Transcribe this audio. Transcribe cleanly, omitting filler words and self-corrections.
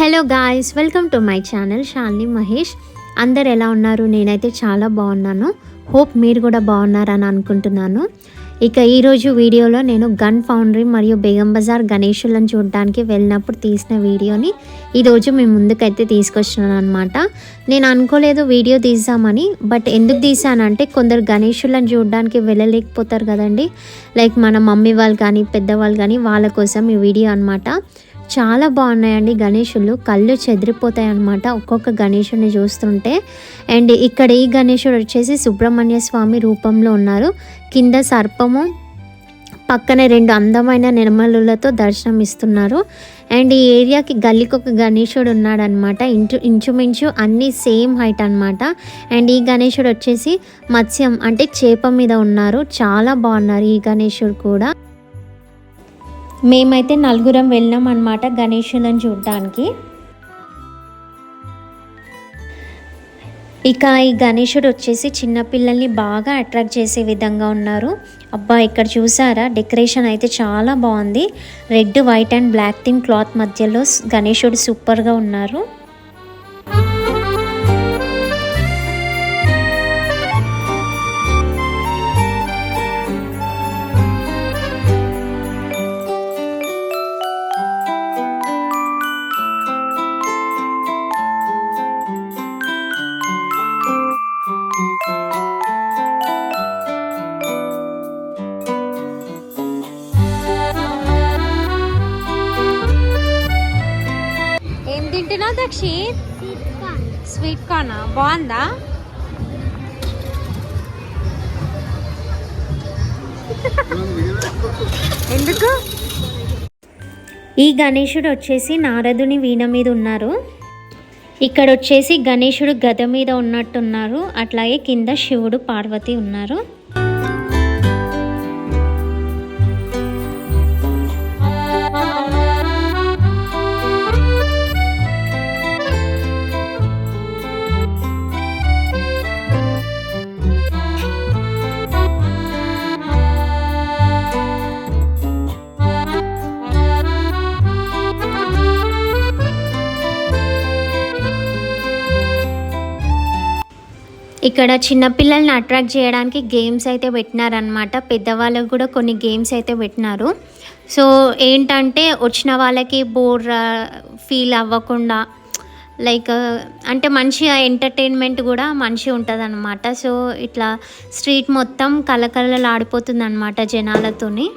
Hello guys, welcome to my channel Shalini Mahesh. అందరు ఎలా ఉన్నారు? నేనైతే చాలా బాగున్నాను. హోప్ మీరు కూడా బాగున్నారని అనుకుంటున్నాను. ఇక ఈరోజు వీడియోలో నేను గన్ ఫౌండరీ మరియు బేగం బజార్ గణేషులను చూడడానికి వెళ్ళినప్పుడు తీసిన వీడియోని ఈరోజు మీ ముందుకైతే తీసుకొచ్చినాను అనమాట. నేను అనుకోలేదు వీడియో తీసామని, బట్ ఎందుకు తీసానంటే కొందరు గణేషులను చూడడానికి వెళ్ళలేకపోతారు కదండి. లైక్ మన మమ్మీ వాళ్ళు కానీ పెద్దవాళ్ళు కానీ వాళ్ళ కోసం ఈ వీడియో అనమాట. చాలా బాగున్నాయండి గణేషులు, కళ్ళు చెదిరిపోతాయి అన్నమాట ఒక్కొక్క గణేషుడిని చూస్తుంటే. అండ్ ఇక్కడ ఈ గణేషుడు వచ్చేసి సుబ్రహ్మణ్య స్వామి రూపంలో ఉన్నారు. కింద సర్పము, పక్కనే రెండు అందమైన నిర్మలులతో దర్శనం ఇస్తున్నారు. అండ్ ఈ ఏరియాకి గల్లీకి ఒక గణేషుడు ఉన్నాడనమాట. ఇంచుమించు అన్నీ సేమ్ హైట్ అనమాట. అండ్ ఈ గణేషుడు వచ్చేసి మత్స్యం అంటే చేప మీద ఉన్నారు. చాలా బాగున్నారు ఈ గణేషుడు కూడా. మేమైతే నలుగురం వెళ్ళాం అన్నమాట గణేషులను చూడడానికి. ఇక ఈ గణేషుడు వచ్చేసి చిన్నపిల్లల్ని బాగా అట్రాక్ట్ చేసే విధంగా ఉన్నారు. అబ్బా, ఇక్కడ చూసారా డెకరేషన్ అయితే చాలా బాగుంది. Red, white and black theme cloth మధ్యలో గణేషుడు సూపర్గా ఉన్నారు. తింటున్నావు దక్షిత్? స్వీట్ కార్న్ బాగుందా? ఎందుకు? ఈ గణేషుడు వచ్చేసి నారదుని వీణ మీద ఉన్నారు. ఇక్కడ వచ్చేసి గణేషుడు గద మీద ఉన్నట్టున్నారు. అట్లాగే కింద శివుడు పార్వతి ఉన్నారు. ఇక్కడ చిన్నపిల్లల్ని అట్రాక్ట్ చేయడానికి గేమ్స్ అయితే పెట్టినారనమాట. పెద్దవాళ్ళకు కూడా కొన్ని గేమ్స్ అయితే పెట్టినారు. సో ఏంటంటే వచ్చిన వాళ్ళకి బోర్ ఫీల్ అవ్వకుండా, లైక్ అంటే మంచిగా ఎంటర్టైన్మెంట్ కూడా మంచిగా ఉంటుంది అనమాట. సో ఇట్లా స్ట్రీట్ మొత్తం కలకలలాడిపోతుంది అనమాట జనాలతోని.